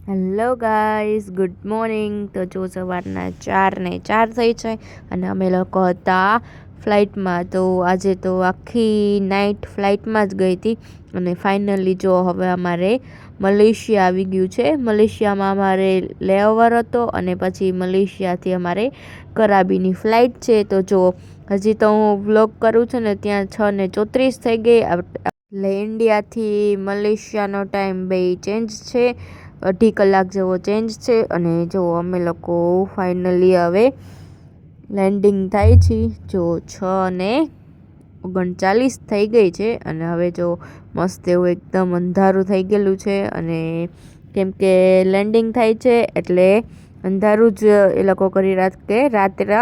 Hello guys, good morning. તો જો સવારના 4:04 થઈ છે અને અમે લોકો હતા ફ્લાઇટમાં. તો આજે તો આખી નાઇટ ફ્લાઇટમાં જ ગઈ હતી અને ફાઇનલી જો હવે અમારે મલેશિયા આવી ગયું છે. મલેશિયામાં અમારે લેઓવર હતો અને પછી મલેશિયાથી અમારે કરાબીની ફ્લાઇટ છે. તો જો હજી તો હું વ્લોગ કરું છું ને ત્યાં 6:34 થઈ ગઈ. એટલે ઇન્ડિયાથી મલેશિયાનો ટાઈમ બે ચેન્જ છે, 2.5 કલાક જેવો ચેન્જ છે. અને જો અમે લોકો ફાઇનલી હવે લેન્ડિંગ થાય છે. જો 6:39 થઈ ગઈ છે અને હવે જો મસ્ત એવું એકદમ અંધારું થઈ ગયેલું છે. અને કેમ કે લેન્ડિંગ થાય છે એટલે અંધારું જ એ લોકો કરી રાખે રાત્રે.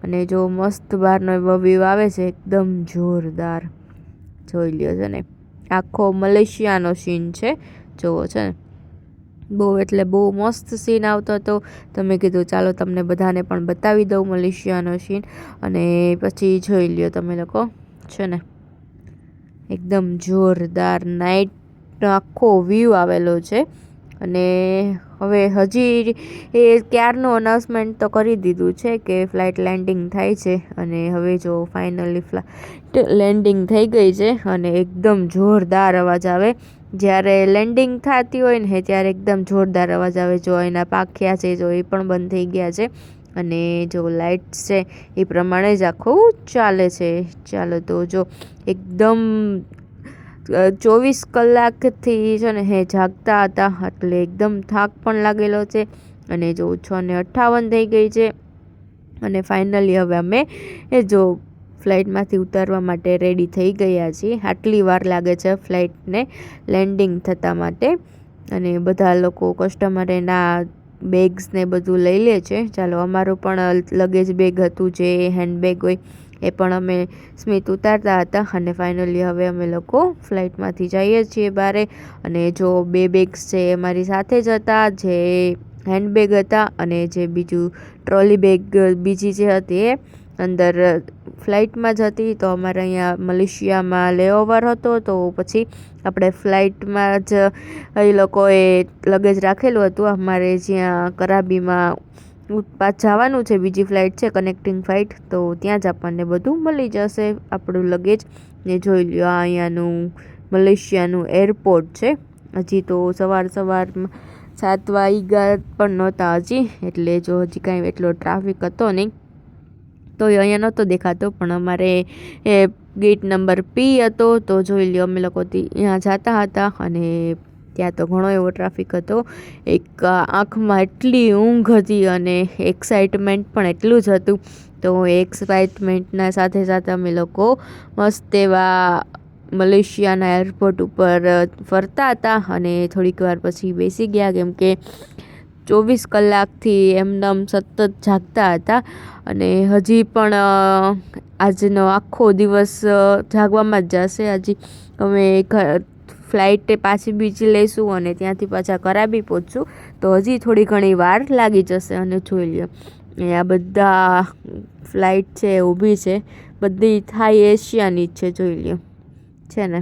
અને જો મસ્ત બહારનો એવો વ્યૂ આવે છે, એકદમ જોરદાર. જોઈ લ્યો છે ને, આખો મલેશિયાનો સીન છે. જોવો છે ને, બહુ એટલે બહુ મસ્ત સીન આવતો હતો. તો મેં કીધું ચાલો તમને બધાને પણ બતાવી દઉં મલેશિયાનો સીન. અને પછી જોઈ લ્યો તમે લોકો છે ને, એકદમ જોરદાર નાઇટનો આખો વ્યૂ આવેલો છે. અને હવે હજી એ ક્યારનું અનાઉન્સમેન્ટ તો કરી દીધું છે કે ફ્લાઇટ લેન્ડિંગ થાય છે. અને હવે જો ફાઇનલી ફ્લાઇટ લેન્ડિંગ થઈ ગઈ છે અને એકદમ જોરદાર અવાજ આવે. જ્યારે લેન્ડિંગ થતી હોય ને ત્યારે એકદમ જોરદાર અવાજ આવે. જો એના પાંખિયા છે જો એ પણ બંધ થઈ ગયા છે અને જો લાઇટ્સ છે એ પ્રમાણે જ આખું ચાલે છે. ચાલો તો જો એકદમ 24 કલાકથી છે ને જાગતા હતા એટલે એકદમ થાક પણ લાગેલો છે. અને જો 6:58 થઈ ગઈ છે અને ફાઇનલી હવે અમે જો ફ્લાઇટમાંથી ઉતારવા માટે રેડી થઈ ગયા છીએ. આટલી વાર લાગે છે ફ્લાઇટને લેન્ડિંગ થતાં માટે. અને બધા લોકો કસ્ટમર એના બેગ્સ ને બધું લઈ લે છે. ચાલો અમારું પણ લગેજ બેગ હતું, જે હેન્ડબેગ હોય એ પણ અમે સ્મિત ઉતારતા હતા. અને ફાઇનલી હવે અમે લોકો ફ્લાઇટમાંથી જઈએ છીએ બહાર. અને જો બે બેગ્સ છે અમારી સાથે જ હતા, જે હેન્ડબેગ હતા અને જે બીજું ટ્રોલી બેગ બીજી જે હતી એ અંદર ફ્લાઇટમાં જ હતી. તો અમારે અહીંયા મલેશિયામાં લેઓવર હતો તો પછી આપણે ફ્લાઇટમાં જ એ લોકોએ લગેજ રાખેલું હતું. અમારે જ્યાં કરાબીમાં જવાનું છે, બીજી ફ્લાઇટ છે કનેક્ટિંગ ફ્લાઇટ, તો ત્યાં જ આપણને બધું મળી જશે આપણું લગેજ. ને જોઈ લ્યો આ અહીંયાનું મલેશિયાનું એરપોર્ટ છે. હજી તો સવારમાં 7 વાગ્યા પણ નહોતા હજી, એટલે જો હજી કાંઈ એટલો ટ્રાફિક હતો નહીં. તો એ અહીંયા નહોતો દેખાતો, પણ અમારે એ ગેટ નંબર P હતો. તો જોઈ લ્યો અમે લોકો ત્યાં જતા હતા અને ત્યાં તો ઘણો એવો ટ્રાફિક હતો. એક આંખમાં એટલી ઊંઘ હતી અને એક્સાઇટમેન્ટ પણ એટલું જ હતું. તો એક્સાઇટમેન્ટના સાથે સાથે અમે લોકો મસ્ત એવા મલેશિયાના એરપોર્ટ ઉપર ફરતા હતા. અને થોડીક વાર પછી બેસી ગયા, કેમ કે 24 કલાકથી એમનેમ સતત જાગતા હતા. અને હજી પણ આજનો આખો દિવસ જાગવામાં જ જશે. હજી અમે ફ્લાઇટે પાછી બીજી લઈશું અને ત્યાંથી પાછા કરાબી પહોંચશું, તો હજી થોડી ઘણી વાર લાગી જશે. અને જોઈ લ્યો આ બધા ફ્લાઇટ છે ઊભી છે, બધી થાઈ એશિયાની જ છે. જોઈ લ્યો છે ને,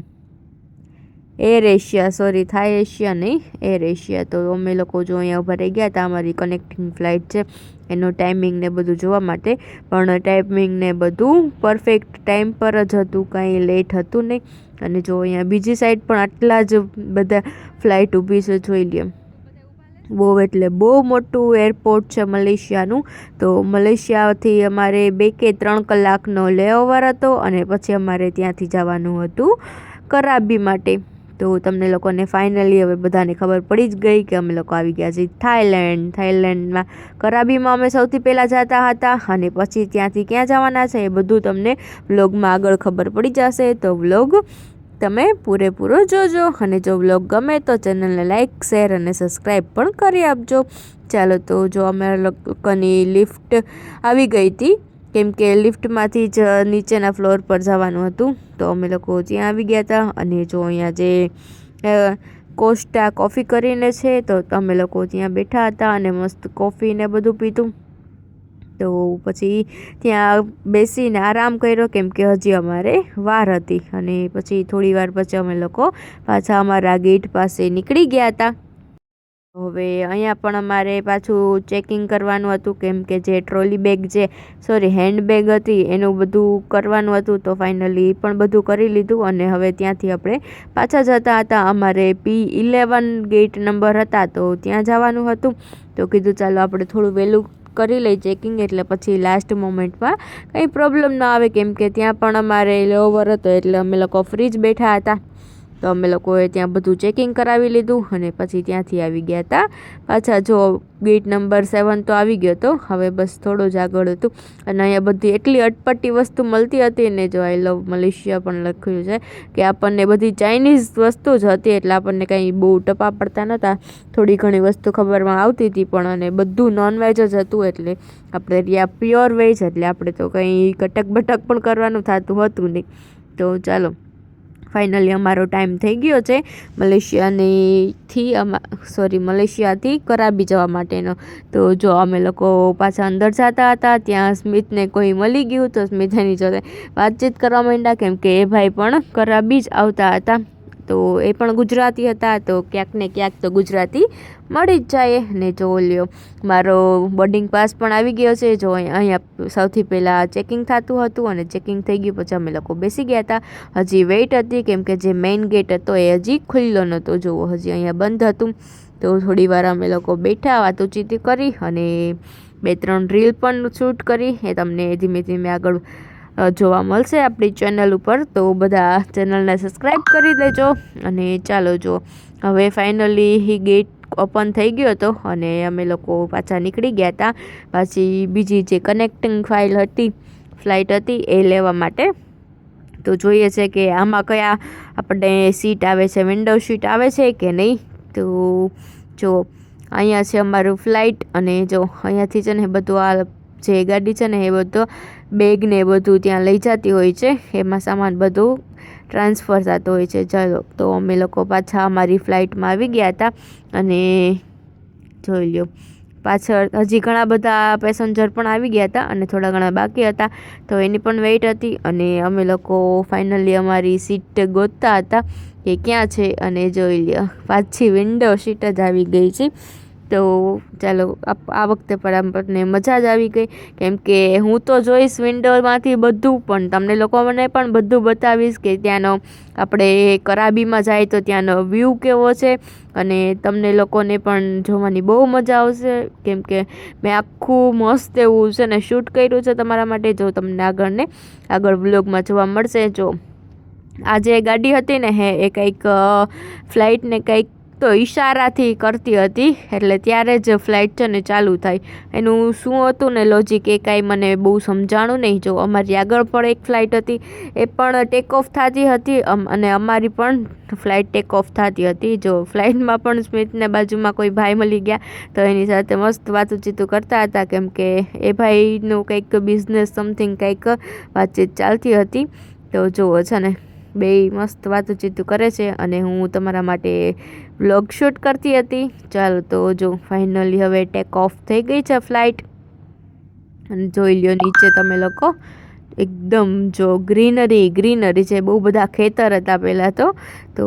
એર એશિયા, સોરી થાઈ એશિયા નહીં, એર એશિયા. તો અમે લોકો જો અહીંયા ઊભા રહી ગયા હતા, અમારી કનેક્ટિંગ ફ્લાઇટ છે એનો ટાઈમિંગ ને બધું જોવા માટે. પણ ટાઈમિંગ ને બધું પરફેક્ટ ટાઈમ પર જ હતું, કાંઈ લેટ હતું નહીં. અને જો અહીંયા બીજી સાઈડ પણ આટલા જ બધા ફ્લાઇટ ઊભી છે. જોઈ લ્યો, બહુ એટલે બહુ મોટું એરપોર્ટ છે મલેશિયાનું. તો મલેશિયાથી અમારે 2 કે 3 કલાકનો લેઓવર હતો અને પછી અમારે ત્યાંથી જવાનું હતું કરાબી માટે. તો તમને લોકોને ફાઇનલી હવે બધાને ખબર પડી જ ગઈ કે અમે લોકો આવી ગયા છીએ થાઈલેન્ડમાં. કરાબીમાં અમે સૌથી પહેલાં જતા હતા અને પછી ત્યાંથી ક્યાં જવાના છે એ બધું તમને વ્લોગમાં આગળ ખબર પડી જશે. તો વ્લોગ તમે પૂરેપૂરો જોજો. અને જો વ્લોગ ગમે તો ચેનલને લાઇક, શેર અને સબસ્ક્રાઈબ પણ કરી આપજો. ચાલો તો જો અમારા લોકોની લિફ્ટ આવી ગઈ હતી, કેમ કે લિફ્ટમાંથી જ નીચેના ફ્લોર પર જવાનું હતું. તો અમે લોકો ત્યાં આવી ગયા હતા. અને જો અહીંયા જે કોસ્ટા કોફી કરીને છે, તો અમે લોકો ત્યાં બેઠા હતા અને મસ્ત કોફી ને બધું પીધું. તો પછી ત્યાં બેસીને આરામ કર્યો, કેમ કે હજી અમારે વાર હતી. અને પછી થોડી વાર પછી અમે લોકો પાછા અમારા ગેટ પાસે નીકળી ગયા હતા. હવે અહીંયા પણ અમારે પાછું ચેકિંગ કરવાનું હતું, કેમ કે જે ટ્રોલી બેગ હેન્ડ બેગ હતી એનું બધું કરવાનું હતું. તો ફાઇનલી પણ બધું કરી લીધું અને હવે ત્યાંથી આપણે પાછા જતા હતા. અમારે P11 ગેટ નંબર હતા તો ત્યાં જવાનું હતું. તો કીધું ચાલો આપણે થોડું વહેલું કરી લઈ ચેકિંગ, એટલે પછી લાસ્ટ મોમેન્ટમાં કંઈ પ્રોબ્લેમ ના આવે, કેમ કે ત્યાં પણ અમારે લેઓવર હતો એટલે અમે લોકો ફ્રી જ બેઠા હતા. તો અમે લોકોએ ત્યાં બધું ચેકિંગ કરાવી લીધું અને પછી ત્યાંથી આવી ગયા હતા પાછા. જો ગેટ નંબર 7 તો આવી ગયો હતો, હવે બસ થોડું જ આગળ હતું. અને અહીંયા બધી એટલી અટપટી વસ્તુ મળતી હતી ને, જો આઈ લવ મલેશિયા પણ લખ્યું છે કે આપણને બધી ચાઇનીઝ વસ્તુ જ હતી, એટલે આપણને કંઈ બહુ ટપા પડતા નહોતા. થોડી ઘણી વસ્તુ ખબરમાં આવતી હતી પણ, અને બધું નોનવેજ જ હતું. એટલે આપણે ત્યાં પ્યોર વેજ, એટલે આપણે તો કંઈ કટક બટક પણ કરવાનું થતું હતું નહીં. તો ચાલો ફાઇનલી અમારો ટાઈમ થઈ ગયો છે મલેશિયાથી કરાબી જવા માટેનો. તો જો અમે લોકો પાછા અંદર જતા હતા, ત્યાં સ્મિતને કોઈ મળી ગયું તો સ્મિત એની જોડે વાતચીત કરવા માંડ્યા, કેમ કે એ ભાઈ પણ કરાબી જ આવતા હતા. તો એ પણ ગુજરાતી હતા, તો ક્યાંક ને ક્યાંક તો ગુજરાતી મળી જ જાય ને. જો લ્યો મારો બોર્ડિંગ પાસ પણ આવી ગયો છે. જો અહીંયા સૌથી પહેલાં ચેકિંગ થતું હતું અને ચેકિંગ થઈ ગયું પછી અમે લોકો બેસી ગયા હતા. હજી વેઇટ હતી, કેમ કે જે મેઇન ગેટ હતો એ હજી ખુલ્લો નહોતો. જુઓ હજી અહીંયા બંધ હતું. તો થોડી વાર અમે લોકો બેઠા વાતોચીતી કરી અને 2-3 રીલ પણ શૂટ કરી. એ તમને ધીમે ધીમે આગળ જોવા મળશે આપણી ચેનલ ઉપર. તો બધા ચેનલને સબસ્ક્રાઈબ કરી દેજો. અને ચાલો જો હવે ફાઇનલી ગેટ ઓપન થઈ ગયો હતો અને અમે લોકો પાછા નીકળી ગયા હતા પાછી બીજી જે કનેક્ટિંગ ફ્લાઇટ હતી એ લેવા માટે. તો જોઈએ છે કે આમાં કયા આપણે સીટ આવે છે, વિન્ડો સીટ આવે છે કે નહીં. તો જો અહીંયા છે અમારું ફ્લાઇટ, અને જો અહીંયાથી છે ને બધું આ જે ગાડી છે ને એ બધું બેગ ને એ બધું ત્યાં લઈ જતી હોય છે, એમાં સામાન બધું ટ્રાન્સફર થતો હોય છે. ચાલો તો અમે લોકો પાછા અમારી ફ્લાઇટમાં આવી ગયા હતા અને જોઈ લ્યો પાછળ હજી ઘણા બધા પેસેન્જર પણ આવી ગયા હતા અને થોડા ઘણા બાકી હતા. તો એની પણ વેઇટ હતી અને અમે લોકો ફાઇનલી અમારી સીટ ગોતતા હતા કે ક્યાં છે, અને જોઈ લ્યો પાછી વિન્ડો સીટ જ આવી ગઈ છે. તો ચાલો આ વખતે પણ આપણને મજા જ આવી ગઈ, કેમ કે હું તો જોઈશ વિન્ડોમાંથી બધું, પણ તમને લોકોને પણ બધું બતાવીશ કે ત્યાંનો આપણે કરાબીમાં જાય તો ત્યાંનો વ્યૂ કેવો છે. અને તમને લોકોને પણ જોવાની બહુ મજા આવશે, કેમ કે મેં આખું મસ્ત એવું છે ને શૂટ કર્યું છે તમારા માટે. જો તમને આગળ વ્લોગમાં જોવા મળશે. જો આ જે ગાડી હતી ને એ કંઈક ફ્લાઇટને કંઈક તો ઈશારાથી કરતી હતી, એટલે ત્યારે જ ફ્લાઇટ છે ને ચાલુ થાય. એનું શું હતું ને લોજિક એ કાંઈ મને બહુ સમજાણું નહીં. જો અમારી આગળ પણ એક ફ્લાઇટ હતી, એ પણ ટેક ઓફ થતી હતી અને અમારી પણ ફ્લાઇટ ટેક ઓફ થતી હતી. જો ફ્લાઇટમાં પણ સ્મિતને બાજુમાં કોઈ ભાઈ મળી ગયા, તો એની સાથે મસ્ત વાતચીતું કરતા હતા, કેમ કે એ ભાઈનું કંઈક બિઝનેસ સમથિંગ કંઈક વાતચીત ચાલતી હતી. તો જુઓ છે ને બે મસ્ત વાતચીતું કરે છે અને હું તમારા માટે વ્લોગ શૂટ કરતી હતી. ચાલો તો જો ફાઇનલી હવે ટેક ઓફ થઈ ગઈ છે ફ્લાઇટ, અને જોઈ લ્યો નીચે તમે લોકો એકદમ જો ગ્રીનરી છે, બહુ બધા ખેતર હતા પહેલાં તો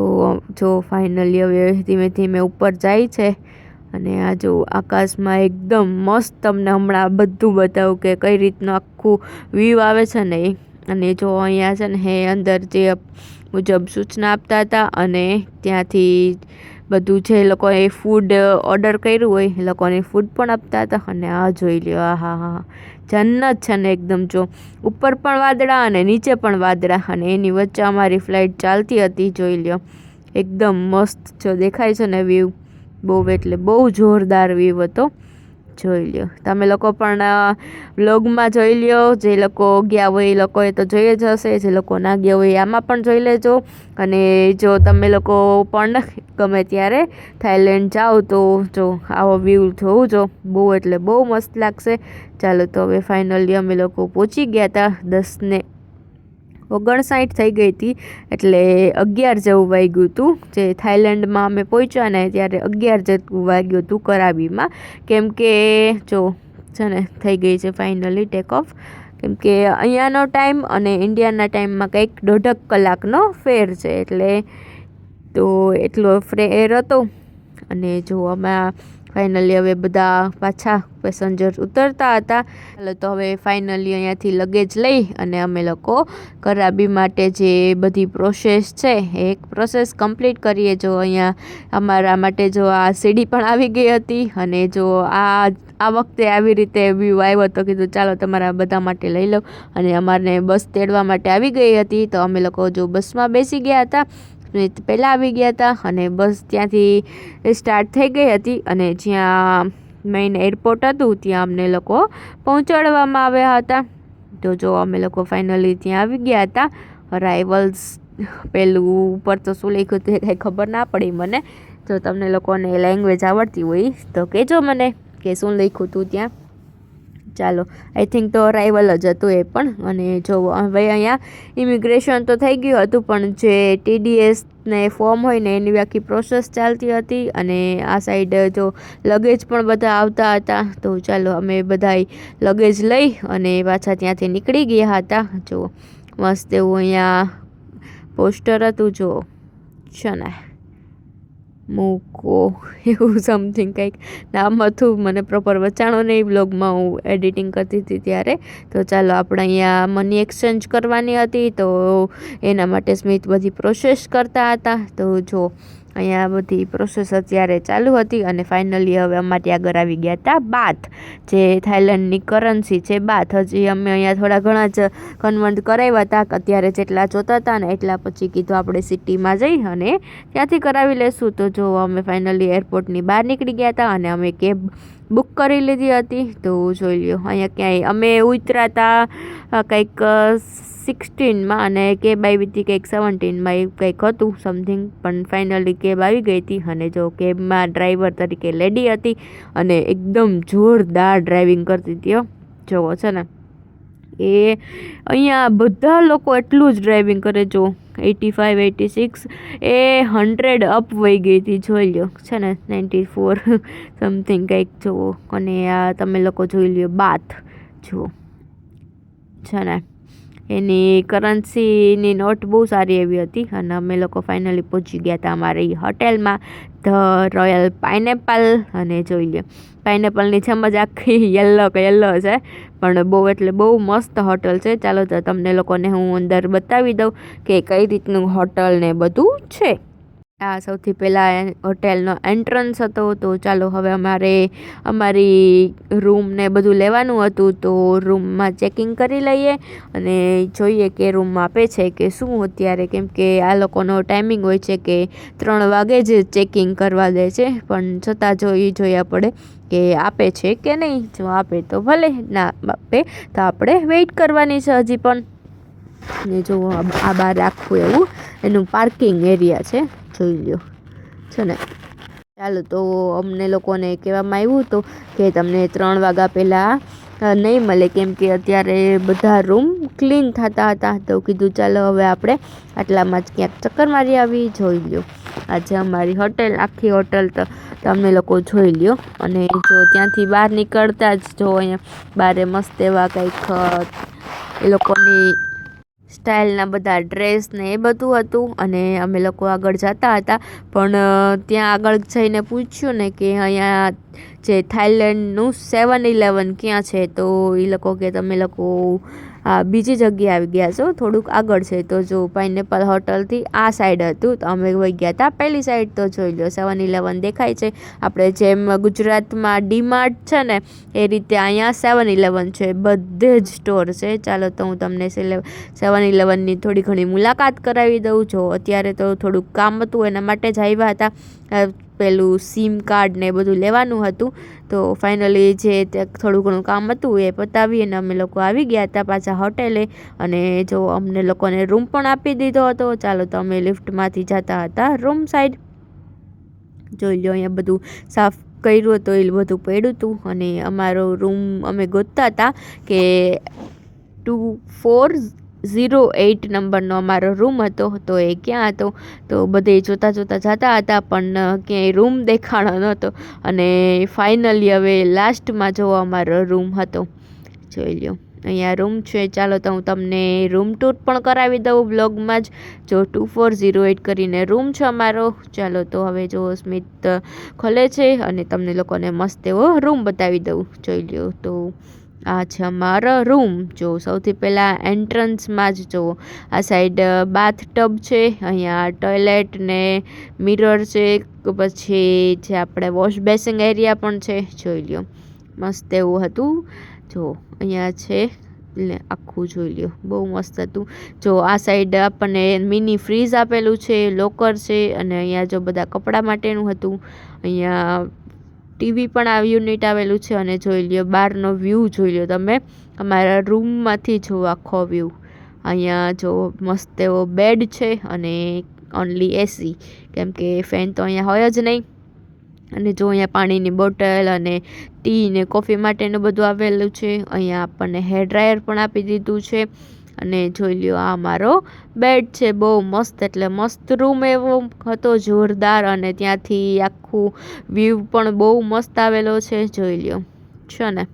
જો ફાઇનલી હવે ધીમે ધીમે ઉપર જાય છે. અને આ જો આકાશમાં એકદમ મસ્ત તમને હમણાં બધું બતાવું કે કઈ રીતનું આખું વ્યૂ આવે છે ને એ. અને જો અહીંયા છે ને અંદર જે મુજબ સૂચના આપતા હતા અને ત્યાંથી બધું જે લોકોએ ફૂડ ઓર્ડર કર્યું હોય એ લોકોને ફૂડ પણ આપતા હતા. અને આ જોઈ લ્યો, હા જન્નત છે ને એકદમ. જો ઉપર પણ વાદળા અને નીચે પણ વાદળા, અને એની વચ્ચે અમારી ફ્લાઇટ ચાલતી હતી. જોઈ લ્યો એકદમ મસ્ત જો દેખાય છે ને વ્યૂ, બહુ એટલે બહુ જોરદાર વ્યૂ હતો. જોઈ લ્યો તમે લોકો પણ વ્લોગમાં જોઈ લ્યો. જે લોકો ગયા હોય એ લોકોએ તો જોઈ જ હશે, જે લોકો ના ગયા હોય આમાં પણ જોઈ લેજો. અને જો તમે લોકો પણ ગમે ત્યારે થાઈલેન્ડ જાઓ તો જો આવો વ્યૂ જોવું, બહુ એટલે બહુ મસ્ત લાગશે. ચાલો તો હવે ફાઇનલી અમે લોકો પહોંચી ગયા હતા. 10:59 થઈ ગઈ હતી, એટલે 11 જેવું વાગ્યું હતું. જે થાઈલેન્ડમાં અમે પહોંચ્યા ને ત્યારે 11 જેવું વાગ્યું હતું કરાબીમાં, કેમ કે જો છે ને થઈ ગઈ છે ફાઇનલી ટેક ઓફ, કેમ કે અહીંયાનો ટાઈમ અને ઇન્ડિયાના ટાઈમમાં કંઈક 1.5 કલાકનો ફેર છે. એટલે તો એટલો ફેર હતો અને જો અમે ફાઇનલી હવે બધા પાછા પેસેન્જર ઉતરતા હતા. ચાલો તો હવે ફાઇનલી અહીંયાથી લગેજ લઈ અને અમે લોકો કરાબી માટે જે બધી પ્રોસેસ છે એ એક પ્રોસેસ કમ્પ્લીટ કરીએ. જો અહીંયા અમારા માટે જો આ સીડી પણ આવી ગઈ હતી અને જો આ વખતે આવી રીતે વ્યૂ આવ્યો તો કીધું ચાલો તમારા બધા માટે લઈ લો અને અમારને બસ તેડવા માટે આવી ગઈ હતી. તો અમે લોકો જો બસમાં બેસી ગયા હતા, પહેલાં આવી ગયા હતા અને બસ ત્યાંથી સ્ટાર્ટ થઈ ગઈ હતી અને જ્યાં મેઇન એરપોર્ટ હતું ત્યાં અમને લોકો પહોંચાડવામાં આવ્યા હતા. તો જો અમે લોકો ફાઇનલી ત્યાં આવી ગયા હતા. અરાઇવલ્સ પેલું ઉપર તો શું લખ્યું હતું એ કાંઈ ખબર ના પડી મને. જો તમને લોકોને લેંગ્વેજ આવડતી હોય તો કહેજો મને કે શું લખ્યું હતું ત્યાં. ચાલો, આઈ થિંક તો અરાઇવલ જ હતું એ પણ. અને જો હવે અહીંયા ઇમિગ્રેશન તો થઈ ગયું હતું પણ જે TDS ને ફોર્મ હોય ને એની આખી પ્રોસેસ ચાલતી હતી અને આ સાઈડ જો લગેજ પણ બધા આવતા હતા. તો ચાલો અમે બધાય લગેજ લઈ અને પાછા ત્યાંથી નીકળી ગયા હતા. જો મસ્ત એવું અહીંયા પોસ્ટર હતું, જો છે ને મૂકો એવું સમથિંગ કંઈક નામ હતું, મને પ્રોપર વચાણો નહીં બ્લોગમાં હું એડિટિંગ કરતી હતી ત્યારે. તો ચાલો આપણે અહીંયા મની એક્સચેન્જ કરવાની હતી તો એના માટે સ્મિત બધી પ્રોસેસ કરતા હતા. તો જો અહીંયા બધી પ્રોસેસ અત્યારે ચાલુ હતી અને ફાઇનલી હવે અમારી આગળ આવી ગયા હતા બાથ, જે થાઈલેન્ડની કરન્સી છે બાથ. હજી અમે અહીંયા થોડા ઘણા જ કન્વર્ટ કરાવ્યા હતા, અત્યારે જેટલા જોતા હતા ને એટલા પછી કીધું આપણે સિટીમાં જઈ અને ત્યાંથી કરાવી લેશું. તો જો અમે ફાઇનલી એરપોર્ટની બહાર નીકળી ગયા હતા અને અમે કેબ બુક કરી લીધી હતી. તો જોઈ લ્યો અહીંયા ક્યાંય અમે ઉતર્યા હતા કંઈક 16માં અને કેબ આવી હતી કંઈક 17માં, એ કંઈક હતું સમથિંગ. પણ ફાઇનલી કેબ આવી ગઈ હતી અને જો કેબમાં ડ્રાઈવર તરીકે લેડી હતી અને એકદમ જોરદાર ડ્રાઇવિંગ કરતી હતી. જોવો છે ને એ અહીંયા બધા લોકો એટલું જ ડ્રાઇવિંગ કરે. જો 85, 86 એ 100 અપ વહી ગઈ હતી, જોઈ લ્યો છે ને 94 સમથિંગ કંઈક. જુઓ અને આ તમે લોકો જોઈ લ્યો બાથ, જુઓ છે ને એની કરન્સીની નોટ બહુ સારી એવી હતી. અને અમે લોકો ફાઇનલી પહોંચી ગયા હતા અમારી હોટેલમાં, ધ રોયલ પાઇનેપલ. અને જોઈ લ્યો પાઇનેપલની જેમ જ આખી યલો છે પણ બહુ એટલે બહુ મસ્ત હોટલ છે. ચાલો તો તમને લોકોને હું અંદર બતાવી દઉં કે કઈ રીતનું હોટલ ને બધું છે. આ સૌથી પહેલાં હોટેલનો એન્ટ્રન્સ હતો. તો ચાલો હવે અમારે અમારી રૂમ ને બધું લેવાનું હતું તો રૂમમાં ચેકિંગ કરી લઈએ અને જોઈએ કે રૂમમાં આપે છે કે શું અત્યારે, કેમ કે આ લોકોનો ટાઈમિંગ હોય છે કે 3 વાગે જ ચેકિંગ કરવા દે છે. પણ છતાં જોયા પડે કે આપે છે કે નહીં. જો આપે તો ભલે, ના આપે તો આપણે વેઇટ કરવાની છે હજી પણ. ને જો આ બહાર આખું એવું એનું પાર્કિંગ એરિયા છે, જોઈ લ્યો છે ને. ચાલો તો અમને લોકોને કહેવામાં આવ્યું હતું કે તમને 3 વાગ્યા પહેલાં નહીં મળે, કેમ કે અત્યારે બધા રૂમ ક્લીન થતા હતા. તો કીધું ચાલો હવે આપણે આટલામાં જ ક્યાંક ચક્કર મારી આવી. જોઈ લ્યો આજે અમારી હોટેલ, આખી હોટલ તો તમે લોકો જોઈ લ્યો. અને જો ત્યાંથી બહાર નીકળતા જ જો અહીંયા બારે મસ્ત એવા કંઈક એ લોકોની સ્ટાઇલના બધા ડ્રેસ ને એ બધું હતું. અને અમે લોકો આગળ જતા હતા પણ ત્યાં આગળ જઈને પૂછ્યું ને કે અહીંયા જે થાઈલેન્ડનું 7-Eleven ક્યાં છે. તો એ લોકો કે તમે લોકો બીજી જગ્યાએ આવી ગયા છો, થોડુંક આગળ છે. તો જો પાઇનેપલ હોટલથી આ સાઈડ હતું તો અમે વહી ગયા હતા પહેલી સાઈડ. તો જોઈ લો 7-Eleven દેખાય છે. આપણે જેમ ગુજરાતમાં ડીમાર્ટ છે ને એ રીતે અહીંયા 7-Eleven છે, બધે જ સ્ટોર છે. ચાલો તો હું તમને 7-Elevenની થોડી ઘણી મુલાકાત કરાવી દઉં. જો અત્યારે તો થોડુંક કામ હતું એના માટે જ આવ્યા હતા, પેલું સિમ કાર્ડ ને બધું લેવાનું હતું. તો ફાઇનલી જે થોડું ઘણું કામ હતું એ પતાવી અને અમે લોકો આવી ગયા હતા પાછા હોટેલે. અને જો અમને લોકોને રૂમ પણ આપી દીધો હતો. ચાલો તો અમે લિફ્ટમાંથી જતા હતા રૂમ સાઈડ. જોઈ લો અહીંયા બધું સાફ કર્યું હતું, એ બધું પડ્યું હતું. અને અમારો રૂમ અમે ગોતતા હતા કે 2408 નંબરનો અમારો રૂમ હતો. તો એ ક્યાં હતો તો બધે જોતા જતા હતા પણ ક્યાંય રૂમ દેખાણો નહોતો. અને ફાઇનલી હવે લાસ્ટમાં જો અમારો રૂમ હતો, જોઈ લ્યો અહીંયા રૂમ છે. ચાલો તો હું તમને રૂમ ટૂર પણ કરાવી દઉં બ્લોગમાં જ. જો 2408 કરીને રૂમ છે અમારો. ચાલો તો હવે જો સ્મિત ખોલે છે અને તમને લોકોને મસ્ત એવો રૂમ બતાવી દઉં. જોઈ લ્યો તો આ છે અમારો રૂમ. જો સૌથી પહેલાં એન્ટ્રન્સમાં જ જો આ સાઈડ બાથ ટબ છે, અહીંયા ટોયલેટ ને મિરર છે, પછી જે આપણે વોશ બેસિંગ એરિયા પણ છે. જોઈ લ્યો મસ્ત એવું હતું. જો અહીંયા છે આખું જોઈ લ્યો બહુ મસ્ત હતું. જો આ સાઈડ આપણને મિની ફ્રીઝ આપેલું છે, લોકર છે અને અહીંયા જો બધા કપડાં માટેનું હતું. અહીંયા ટીવી પણ આ યુનિટ આવેલું છે અને જોઈ લ્યો બહારનો વ્યૂ જોઈ લ્યો તમે અમારા રૂમમાંથી જો આખો વ્યૂ. અહીંયા જો મસ્ત એવો બેડ છે અને ઓનલી એસી, કેમ કે ફેન તો અહીંયા હોય જ નહીં. અને જો અહીંયા પાણીની બોટલ અને ટી ને કોફી માટેનું બધું આવેલું છે. અહીંયા આપણને હેર ડ્રાયર પણ આપી દીધું છે. અને જોઈ લ્યો આ મારો બેડ છે, બહુ મસ્ત એટલે મસ્ત રૂમ એવો હતો જોરદાર. અને ત્યાંથી આખું વ્યૂ પણ બહુ મસ્ત આવેલો છે. જોઈ લ્યો છે ને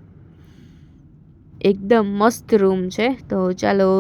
એકદમ મસ્ત રૂમ છે. તો ચાલો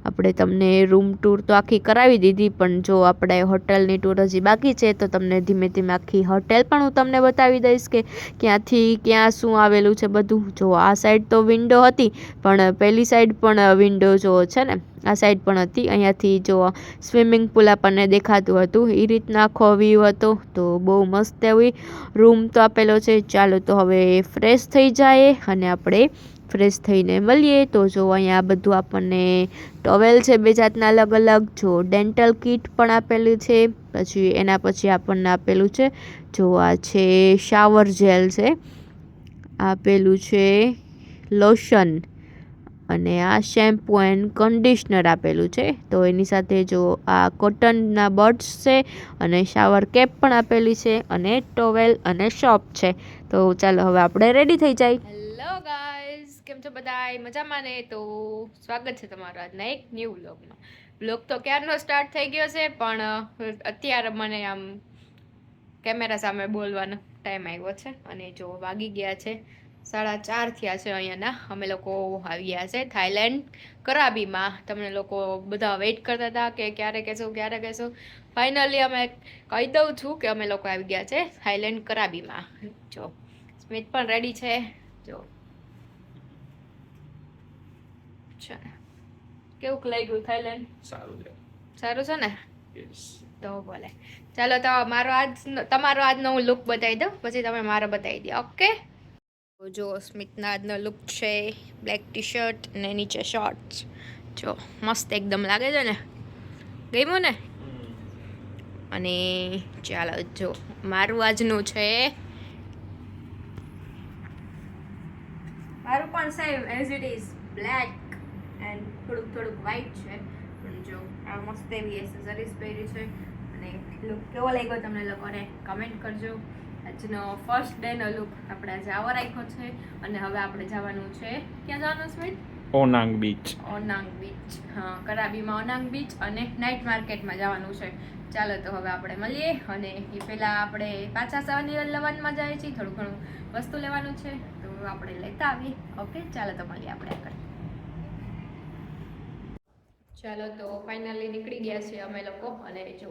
આપણે તમને રૂમ ટૂર તો આખી કરાવી દીધી, પણ જો આપણે હોટલની ટૂર હજી બાકી છે તો તમને ધીમે ધીમે આખી હોટેલ પણ હું તમને બતાવી દઈશ કે ક્યાંથી ક્યાં શું આવેલું છે બધું. જો આ સાઈડ તો વિન્ડો હતી, પણ પહેલી સાઈડ પણ વિન્ડો જો છે ને આ સાઈડ પણ હતી. અહીંયાથી જો સ્વિમિંગ પુલ આપણને દેખાતું હતું, એ રીતના આખો વ્યૂ હતો. તો બહુ મસ્ત એવી રૂમ તો આપેલો છે. ચાલો તો હવે ફ્રેશ થઈ જાય અને આપણે ફ્રેશ થઈને મળીએ. તો જો અહીંયા બધું આપણને ટોવેલ છે બે જાતના અલગ અલગ. જો ડેન્ટલ કિટ પણ આપેલું છે. પછી એના પછી આપણને આપેલું છે જો આ છે શાવર જેલ છે, આપેલું છે લોશન અને આ શેમ્પૂ એન્ડ કન્ડિશનર આપેલું છે. તો એની સાથે જો આ કોટનના બડ્સ છે અને શાવર કેપ પણ આપેલી છે અને ટોવેલ અને શોપ છે. તો ચાલો હવે આપણે રેડી થઈ જાય. હેલો ગાઈઝ, કેમ છો બધા? મજામાં ને? તો સ્વાગત છે તમારું આજના એક ન્યૂ વ્લોગમાં. વ્લોગ તો ક્યારનો સ્ટાર્ટ થઈ ગયો છે, પણ અત્યારે મને આમ કેમેરા સામે બોલવાનો ટાઈમ આવ્યો છે. અને જો વાગી ગયા છે 4:30 થયા છે. અહીંયાના અમે લોકો આવી ગયા છે થાઈલેન્ડ કરાબીમાં. તમને લોકો બધા વેઇટ કરતા હતા કે ક્યારે કહેશો. ફાઇનલી અમે કહી દઉં છું કે અમે લોકો આવી ગયા છે થાઈલેન્ડ કરાબીમાં. જો સ્મિત પણ રેડી છે. જો કેવું લાગ્યું થાઈલેન્ડ? સારું છે ને? તો બોલે ચાલો તો તમારો આજનો હું લુક બતાવી દઉં, પછી તમે મારો બતાવી દો. ઓકે, જો સ્મિતના આજનો લુક છે બ્લેક ટી શર્ટ અને નીચે શોર્ટ્સ. જો મસ્ત એકદમ લાગે છે ને, ગમ્યું ને? અને ચાલો જો મારું આજનું છે, મારું પણ same as it is black and થોડુંક વ્હાઈટ છે. પણ જો આ મસ્ત એવી એસેસરીઝ પહેરી છે. અને લુક કેવો લાગ્યો તમને લોકોને કમેન્ટ કરજો. આજનો ફર્સ્ટ ડે નો લુક આપણે આજે આવો રાખ્યો છે. અને હવે આપણે જવાનું છે, ક્યાં જવાનું સ્મિત? ઓનાંગ બીચ. હા, કરાબીમાં ઓનાંગ બીચ અને નાઇટ માર્કેટમાં જવાનું છે. ચાલો તો હવે આપણે મળીએ. અને એ પહેલાં આપણે પાછા 7-Eleven જાય છીએ, થોડું ઘણું વસ્તુ લેવાનું છે તો આપણે લેતા આવીએ. ઓકે, ચાલો તો મળીએ આપણે આગળ. ચાલો તો ફાઇનલી નીકળી ગયા છે અમે લોકો. અને જો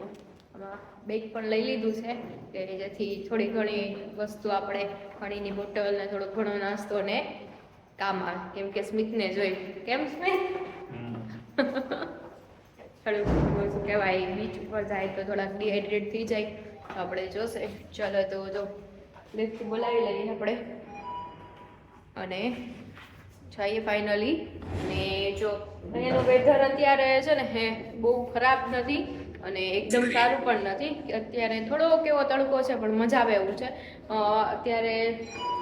આમાં બેગ પણ લઈ લીધું છે કે જેથી થોડી ઘણી વસ્તુ આપણે પાણીની બોટલ ને થોડો ઘણો નાસ્તો ને કામ આવે. કેમ કે સ્મિતને જોઈ, કેમ સ્મિત? થોડુંક શું કહેવાય, બીચ ઉપર જાય તો થોડાક ડિહાઇડ્રેટ થઈ જાય તો આપણે જોશે. ચાલો તો જો લિફ્ટ બોલાવી લઈએ આપણે અને જઈએ ફાઇનલી. ને જો અહીંયાનું વેધર અત્યારે છે ને હે બહુ ખરાબ નથી અને એકદમ સારું પણ નથી. અત્યારે થોડો કેવો તડકો છે પણ મજા આવે એવું છે. અત્યારે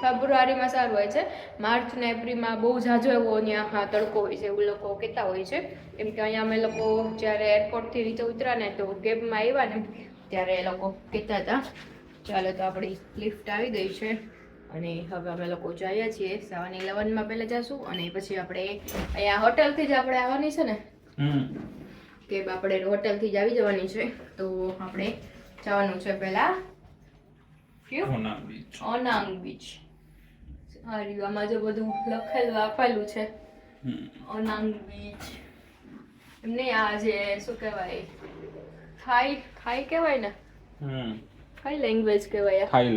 ફેબ્રુઆરીમાં સારું હોય છે, માર્ચ ને એપ્રિલમાં બહુ ઝાઝો એવો ત્યાં તડકો હોય છે એવું લોકો કહેતા હોય છે. કેમ કે અહીંયા અમે લોકો જ્યારે એરપોર્ટથી નીચે ઉતર્યા ને તો કેબમાં આવ્યા ને ત્યારે એ લોકો કહેતા હતા. ચાલો તો આપણી લિફ્ટ આવી ગઈ છે અને હવે અમે લોકો જઈએ છીએ 7-Eleven પહેલાં જઈશું અને પછી આપણે અહીંયા હોટલથી જ આપણે આવવાની છે ને, કે આપણે હોટલથી જ આવી જવાની છે. તો આપણે જવાનું છે પહેલાં ઓનાંગ બીચ. આમાં જો બધું લખેલું આપેલું છે ઓનાંગ બીચ એમને આ જે શું કહેવાય થાઈ કહેવાય ને થાઈ લેંગ્વેજ કહેવાય થાઈ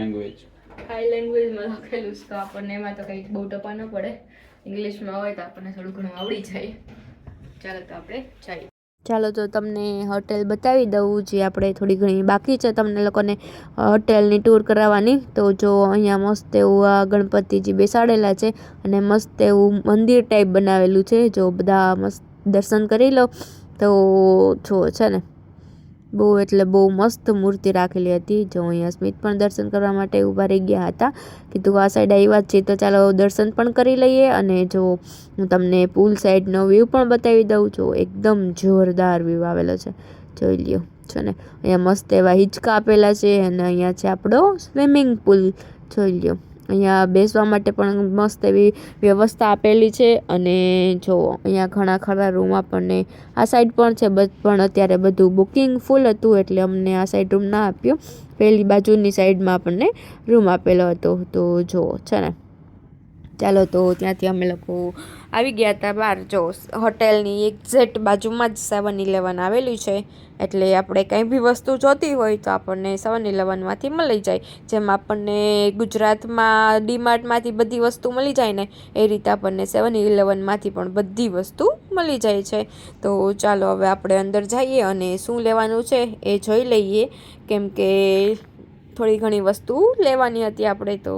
લેંગ્વેજમાં લખેલું છે તો આપણને એમાં તો કંઈ બહુ ટપા ન પડે ઇંગ્લિશમાં હોય તો આપણને થોડું ઘણું આવડી જાય ચાલો તો આપણે જઈએ ચાલો તો તમને હોટેલ બતાવી દઉં જે આપણે થોડી ઘણી બાકી છે તમને લોકોને હોટેલની ટૂર કરાવવાની તો જો અહીંયા મસ્ત એવું આ ગણપતિજી બેસાડેલા છે અને મસ્ત એવું મંદિર ટાઈપ બનાવેલું છે જો બધા મસ્ત દર્શન કરી લો તો જો છે ને બહુ એટલે બહુ મસ્ત મૂર્તિ રાખેલી હતી જો અહીંયા સ્મિત પણ દર્શન કરવા માટે ઊભા રહી ગયા હતા કીધું આ સાઈડ આવ્યા જ છે તો ચાલો દર્શન પણ કરી લઈએ અને જો હું તમને પુલ સાઈડનો વ્યૂ પણ બતાવી દઉં છું એકદમ જોરદાર વ્યૂ આવેલો છે જોઈ લ્યો છે ને અહીંયા મસ્ત એવા હિંચકા આપેલા છે અને અહીંયા છે આપણો સ્વિમિંગ પુલ જોઈ લ્યો અહીંયા બેસવા માટે પણ મસ્ત એવી વ્યવસ્થા આપેલી છે અને જો અહીંયા ઘણા ખરા રૂમ આપણને આ સાઈડ પણ છે પણ અત્યારે બધું બુકિંગ ફૂલ હતું એટલે અમને આ સાઈડ રૂમ ના આપ્યો પહેલી બાજુની સાઈડમાં આપણને રૂમ આપેલો હતો તો જો છે ને ચાલો તો ત્યાંથી અમે લોકો આવી ગયા હતા બહાર જો હોટેલની એક્ઝેક્ટ બાજુમાં જ 7-11 આવેલું છે એટલે આપણે કંઈ બી વસ્તુ જોતી હોય તો આપણને 7-11માંથી મળી જાય જેમ આપણને ગુજરાતમાં ડીમાર્ટમાંથી બધી વસ્તુ મળી જાય ને એ રીતે આપણને 7-11માંથી પણ બધી વસ્તુ મળી જાય છે તો ચાલો હવે આપણે અંદર જઈએ અને શું લેવાનું છે એ જોઈ લઈએ કેમ કે થોડી ઘણી વસ્તુ લેવાની હતી આપણે તો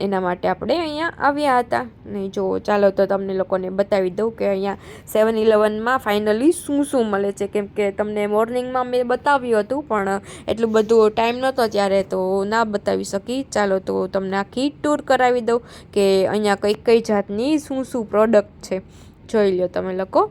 એના માટે આપણે અહીંયા આવ્યા હતા ને જો ચાલો તો તમને લોકોને બતાવી દઉં કે અહીંયા 7-11માં ફાઇનલી શું શું મળે છે કેમ કે તમને મોર્નિંગમાં મેં બતાવ્યું હતું પણ એટલું બધું ટાઈમ નહોતો ત્યારે તો ના બતાવી શકી ચાલો તો તમને આખી ટૂર કરાવી દઉં કે અહીંયા કઈ કઈ જાતની શું શું પ્રોડક્ટ છે જોઈ લો તમે લોકો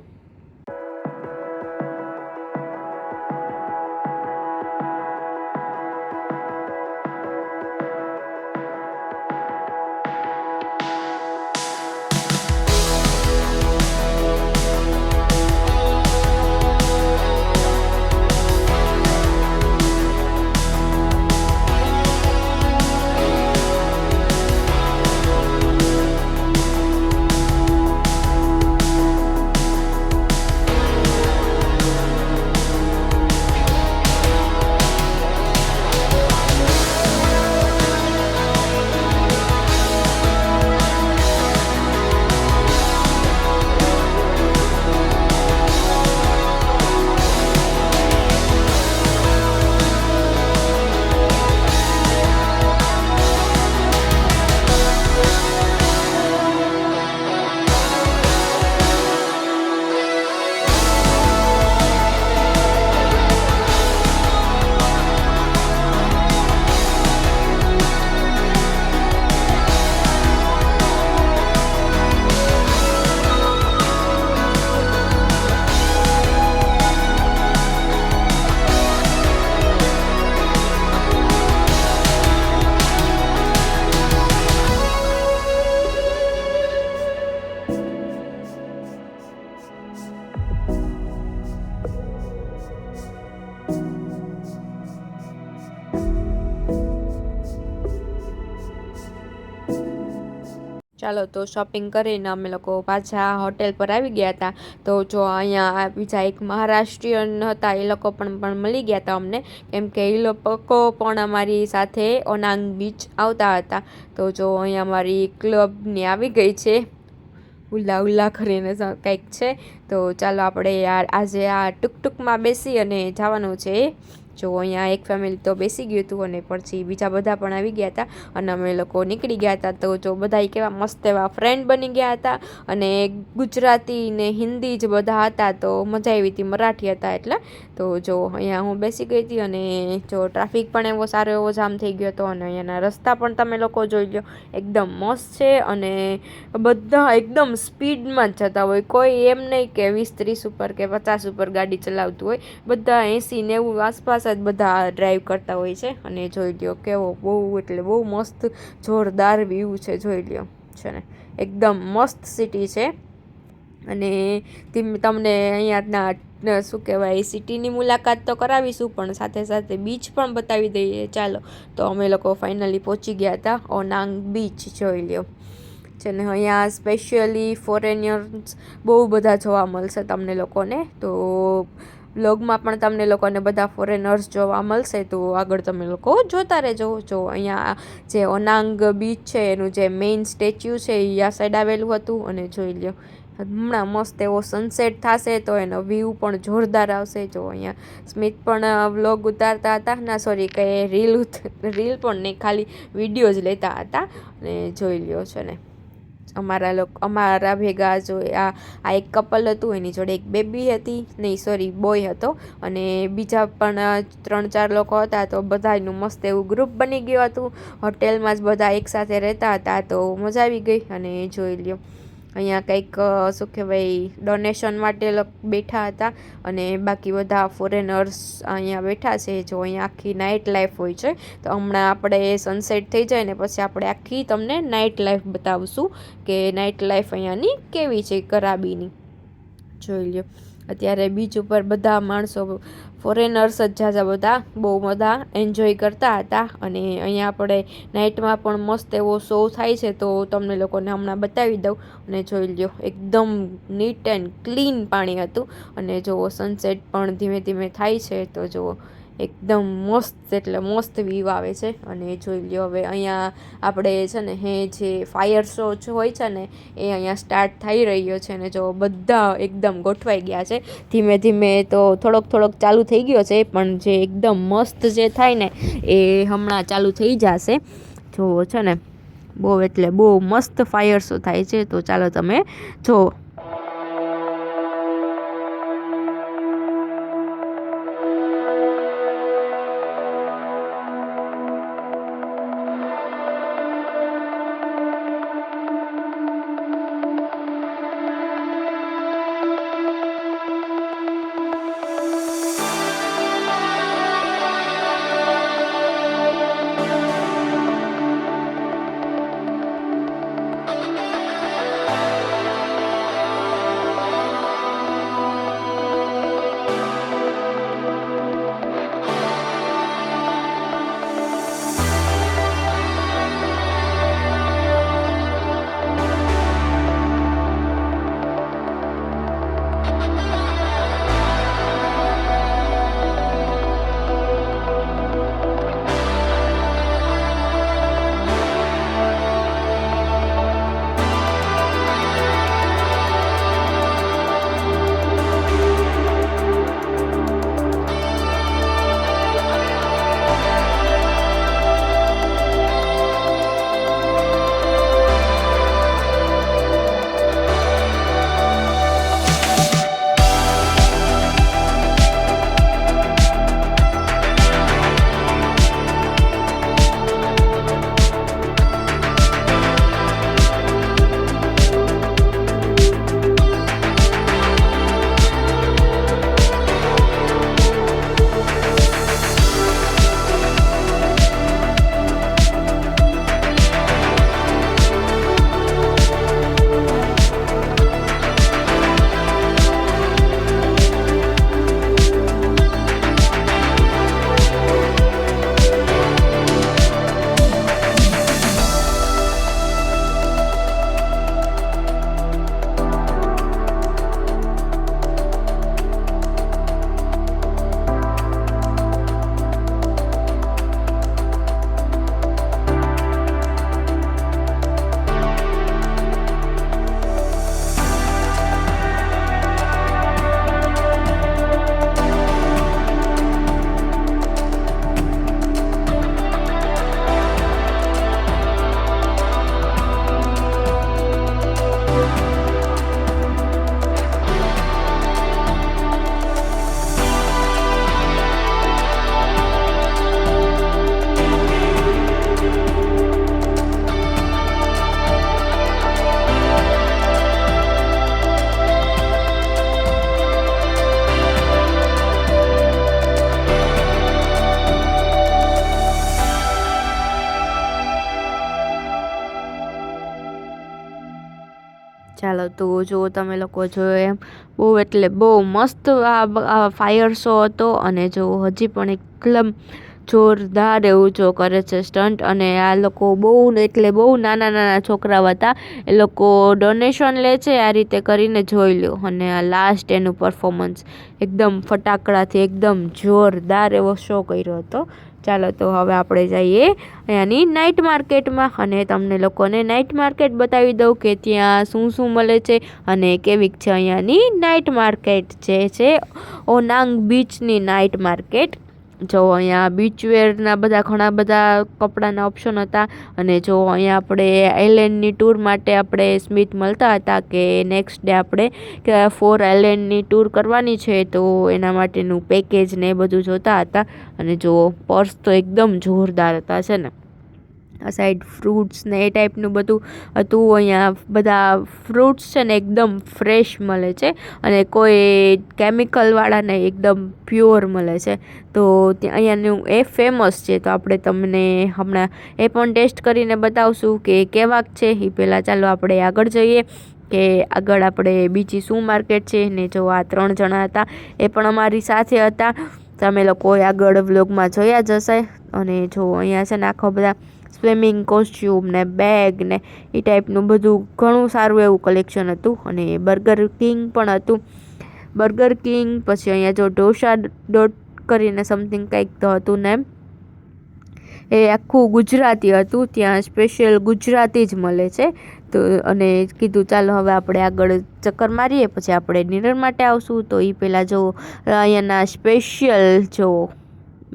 ચાલો તો શોપિંગ કરીને અમે લોકો પાછા હોટેલ પર આવી ગયા હતા તો જો અહીંયા બીજા એક મહારાષ્ટ્રીયન હતા એ લોકો પણ મળી ગયા હતા અમને કેમ કે એ લોકો પણ અમારી સાથે ઓનાંગ બીચ આવતા હતા તો જો અહીંયા અમારી ક્લબની આવી ગઈ છે ઉલ્લા કરીને કંઈક છે તો ચાલો આપણે આજે આ ટુકટુકમાં બેસી અને જવાનું છે જો અહીંયા એક ફેમિલી તો બેસી ગયું હતું અને પછી બીજા બધા પણ આવી ગયા હતા અને અમે લોકો નીકળી ગયા હતા તો જો બધા કેવા મસ્ત એવા ફ્રેન્ડ બની ગયા હતા અને ગુજરાતી ને હિન્દી જ બધા હતા તો મજા આવી હતી મરાઠી હતા એટલે તો જો અહીંયા હું બેસી ગઈ હતી અને જો ટ્રાફિક પણ એવો સારો એવો જામ થઈ ગયો હતો અને અહીંયાના રસ્તા પણ તમે લોકો જોઈ લો એકદમ મસ્ત છે અને બધા એકદમ સ્પીડમાં જ જતા હોય કોઈ એમ નહીં કે 20-30 ઉપર કે 50 ઉપર ગાડી ચલાવતું હોય બધા 80-90 આસપાસ જ બધા ડ્રાઈવ કરતા હોય છે અને જોઈ લ્યો કેવો બહુ એટલે બહુ મસ્ત જોરદાર વ્યૂ છે જોઈ લ્યો છે ને એકદમ મસ્ત સિટી છે અને તમને અહીંયાના શું કહેવાય સિટીની મુલાકાત તો કરાવીશું પણ સાથે સાથે બીચ પણ બતાવી દઈએ ચાલો તો અમે લોકો ફાઇનલી પહોંચી ગયા હતા ઓનાંગ બીચ જોઈ લ્યો છે ને અહીંયા સ્પેશિયલી ફોરેનિયર્સ બહુ બધા જોવા મળશે તમને લોકોને. તો વ્લોગમાં પણ તમને લોકોને બધા ફોરેનર્સ જોવા મળશે, તો આગળ તમે લોકો જોતા રહેજો. જો અહીંયા જે ઓનાંગ બીચ છે એનું જે મેઇન સ્ટેચ્યુ છે એ આ સાઈડ આવેલું હતું, અને જોઈ લ્યો હમણાં મસ્ત એવો સનસેટ થશે તો એનો વ્યૂ પણ જોરદાર આવશે. જો અહીંયા સ્મિત પણ વ્લોગ ઉતારતા હતા, ના સોરી કે રીલ પણ નહીં, ખાલી વિડીયો જ લેતા હતા. અને જોઈ લ્યો છે ને અમારા ભેગા જો આ એક કપલ હતું, એની જોડે એક બેબી હતી, નહીં સોરી બોય હતો, અને બીજા પણ 3-4 લોકો હતા. તો બધાનું મસ્ત એવું ગ્રુપ બની ગયું હતું. હોટેલમાં જ બધા એકસાથે રહેતા હતા, તો મજા આવી ગઈ. અને જોઈ લ્યો અહીંયા કંઈક શું કહેવાય ડોનેશન માટે બેઠા હતા, અને બાકી બધા ફોરેનર્સ અહીંયા બેઠા છે. જો અહીંયા આખી નાઇટ લાઈફ હોય છે. તો હમણાં આપણે સનસેટ થઈ જાય ને પછી આપણે આખી તમને નાઇટ લાઈફ બતાવશું કે નાઇટ લાઈફ અહીંયાની કેવી છે કરાબીની. જોઈ લ્યો અત્યારે બીચ ઉપર બધા માણસો ફોરેનર્સ જ ઝાઝા બધા બહુ બધા એન્જોય કરતા હતા. અને અહીંયા આપણે નાઇટમાં પણ મસ્ત એવો શો થાય છે, તો તમને લોકોને હમણાં બતાવી દઉં. અને જોઈ લ્યો એકદમ નીટ એન્ડ ક્લીન પાણી હતું, અને જુઓ સનસેટ પણ ધીમે ધીમે થાય છે. તો જુઓ એકદમ મસ્ત એટલે મસ્ત વ્યૂ આવે છે. અને જોઈ લ્યો હવે અહીંયા આપણે છે ને જે ફાયર શો હોય છે ને એ અહીંયા સ્ટાર્ટ થઈ રહ્યો છે. ને જો બધા એકદમ ગોઠવાઈ ગયા છે ધીમે ધીમે, તો થોડોક ચાલુ થઈ ગયો છે, પણ જે એકદમ મસ્ત જે થાય ને એ હમણાં ચાલુ થઈ જશે. જોવો છે ને બહુ એટલે બહુ મસ્ત ફાયર શો થાય છે. તો ચાલો તમે જો. ચાલો તો જો તમે લોકો જોયો એમ બહુ એટલે બહુ મસ્ત આ ફાયર શો હતો. અને જો હજી પણ એકદમ જોરદાર એવું જો કરે છે સ્ટન્ટ. અને આ લોકો બહુ એટલે બહુ નાના નાના છોકરાઓ હતા, એ લોકો ડોનેશન લે છે આ રીતે કરીને, જોઈ લો. અને આ લાસ્ટ એનું પરફોર્મન્સ એકદમ ફટાકડાથી એકદમ જોરદાર એવો શો કર્યો હતો. ચાલો તો હવે આપણે જઈએ અહીંયાની નાઇટ માર્કેટમાં અને તમને લોકોને નાઇટ માર્કેટ બતાવી દઉં કે ત્યાં શું શું મળે છે અને કેવીક છે અહીંયાની નાઇટ માર્કેટ જે છે ઓનાંગ બીચની નાઇટ માર્કેટ. જો અહીંયા બીચવેરના બધા ઘણા બધા કપડાના ઓપ્શન હતા. અને જો અહીંયા આપણે આઇલેન્ડની ટૂર માટે આપણે સ્મિથ મળતા હતા કે નેક્સ્ટ ડે આપણે કે 4 આઇલેન્ડની ટૂર કરવાની છે, તો એના માટેનું પેકેજ ને એ બધું જોતા હતા. અને જો પર્સ તો એકદમ જોરદાર હતા છે ને, આ સાઈડ ફ્રૂટ્સ ને એ ટાઈપનું બધું હતું. અહીંયા બધા ફ્રૂટ્સ છે ને એકદમ ફ્રેશ મળે છે અને કોઈ કેમિકલવાળા નહીં, એકદમ પ્યોર મળે છે. તો ત્યાં અહીંયાનું એ ફેમસ છે, તો આપણે તમને હમણાં એ પણ ટેસ્ટ કરીને બતાવશું કે કેવાક છે. એ પહેલાં ચાલો આપણે આગળ જઈએ કે આગળ આપણે બીજી શું માર્કેટ છે. ને જો આ 3 જણા હતા એ પણ અમારી સાથે હતા, તમે લોકોએ આગળ વ્લોગમાં જોયા જ હશે. અને જો અહીંયા છે ને આખો બધા સ્વિમિંગ કોસ્ચ્યુમ ને બેગ ને એ ટાઈપનું બધું ઘણું સારું એવું કલેક્શન હતું. અને બર્ગર કિંગ પણ હતું, બર્ગર કિંગ. પછી અહીંયા જો ઢોસા ડોટ કરીને સમથિંગ કંઈક તો હતું ને, એ આખું ગુજરાતી હતું, ત્યાં સ્પેશિયલ ગુજરાતી જ મળે છે. તો અને કીધું ચાલો હવે આપણે આગળ ચક્કર મારીએ, પછી આપણે ડિનર માટે આવશું. તો એ પહેલાં જો અહીંયાના સ્પેશિયલ જો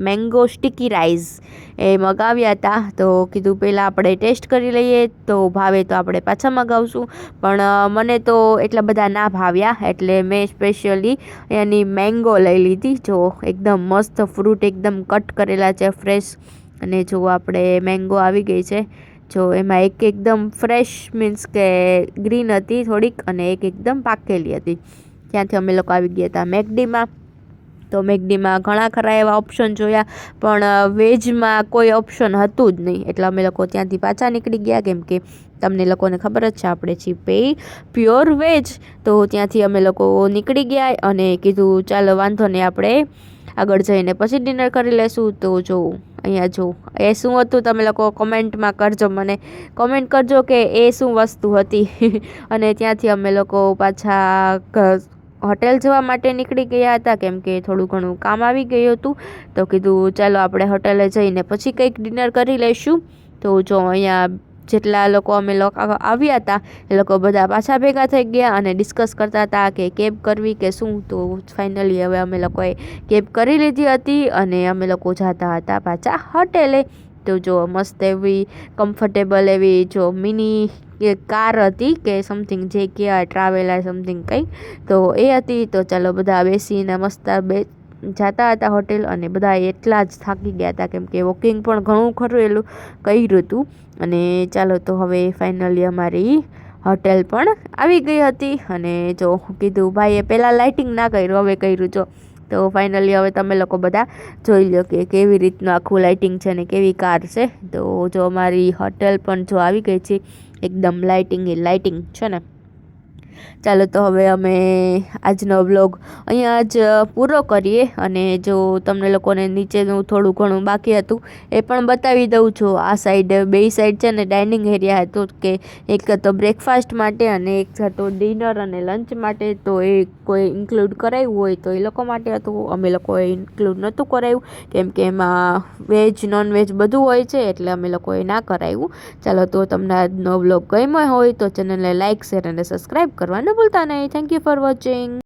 મેંગો સ્ટીકી રાઈસ એ મગાવ્યા હતા, તો કીધું પહેલાં આપણે ટેસ્ટ કરી લઈએ, તો ભાવે તો આપણે પાછા મગાવશું. પણ મને તો એટલા બધા ના ભાવ્યા, એટલે મેં સ્પેશિયલી એની મેંગો લઈ લીધી. જો એકદમ મસ્ત ફ્રૂટ એકદમ કટ કરેલા છે, ફ્રેશ. અને જો આપણે મેંગો આવી ગઈ છે, જો એમાં એક એકદમ ફ્રેશ મીન્સ કે ગ્રીન હતી થોડીક, અને એક એકદમ પાકેલી હતી. ત્યાંથી અમે લોકો આવી ગયા હતા મેકડીમાં. તો મેકડીમાં ઘણા ખરા એવા ઓપ્શન જોયા, પણ વેજમાં કોઈ ઓપ્શન હતું જ નહીં, એટલે અમે લોકો ત્યાંથી પાછા નીકળી ગયા. કેમ કે તમને લોકોને ખબર જ છે આપણે છીએ પ્યોર વેજ, તો ત્યાંથી અમે લોકો નીકળી ગયા અને કીધું ચાલો વાંધો નહીં, આપણે આગળ જઈને પછી ડિનર કરી લેશું. તો જો અહીંયા જો એ શું હતું તમે લોકો કોમેન્ટમાં કરજો, મને કોમેન્ટ કરજો કે એ શું વસ્તુ હતી. અને ત્યાંથી અમે લોકો પાછા હોટેલ જવા માટે નીકળી ગયા હતા, કેમ કે થોડું ઘણું કામ આવી ગયું હતું. તો કીધું ચાલો આપણે હોટેલે જઈને પછી કંઈક ડિનર કરી લઈશું. તો જો અહીંયા જેટલા લોકો અમે લોકો આવ્યા હતા એ લોકો બધા પાછા ભેગા થઈ ગયા અને ડિસ્કસ કરતા હતા કે કેબ કરવી કે શું. તો ફાઇનલી હવે અમે લોકોએ કેબ કરી લીધી હતી અને અમે લોકો જતા હતા પાછા હોટેલે. તો જો મસ્ત એવી કમ્ફર્ટેબલ એવી જો મિની કાર હતી કે સમથિંગ જે કહેવાય ટ્રાવેલર સમથિંગ કંઈ, તો એ હતી. તો ચાલો બધા બેસીને મસ્ત જતા હતા હોટેલ, અને બધા એટલા જ થાકી ગયા હતા કેમ કે વોકિંગ પણ ઘણું ખરું એલું કર્યું હતું. અને ચાલો તો હવે ફાઇનલી અમારી હોટેલ પણ આવી ગઈ હતી. અને જો કીધું ભાઈએ પહેલાં લાઇટિંગ ના કર્યું, હવે કર્યું. જો તો ફાઇનલી હવે તમે લોકો બધા જોઈ લો કે કેવી રીતનું આખું લાઇટિંગ છે ને કેવી કાર છે. તો જો અમારી હોટેલ પણ જો આવી ગઈ છે, એકદમ લાઇટિંગ છે ને. ચાલો તો હવે અમે આજનો વ્લોગ અહીંયા જ પૂરો કરીએ. અને જો તમને લોકોને નીચેનું થોડું ઘણું બાકી હતું એ પણ બતાવી દઉં છું. આ સાઈડ બે સાઈડ છે ને ડાઇનિંગ એરિયા હતો, કે એક તો બ્રેકફાસ્ટ માટે અને એક હતો ડિનર અને લંચ માટે. તો એ કોઈ ઇન્ક્લુડ કરાવ્યું હોય તો એ લોકો માટે હતું, અમે લોકોએ ઇન્ક્લુડ નહોતું કરાવ્યું કેમ કે એમાં વેજ નોનવેજ બધું હોય છે, એટલે અમે લોકોએ ના કરાવ્યું. ચાલો તો તમને આજનો વ્લોગ ગમ્યો હોય તો ચેનલને લાઇક, શેર અને સબસ્ક્રાઈબ કરવાનું ભૂલતા નહીં. Thank you for watching.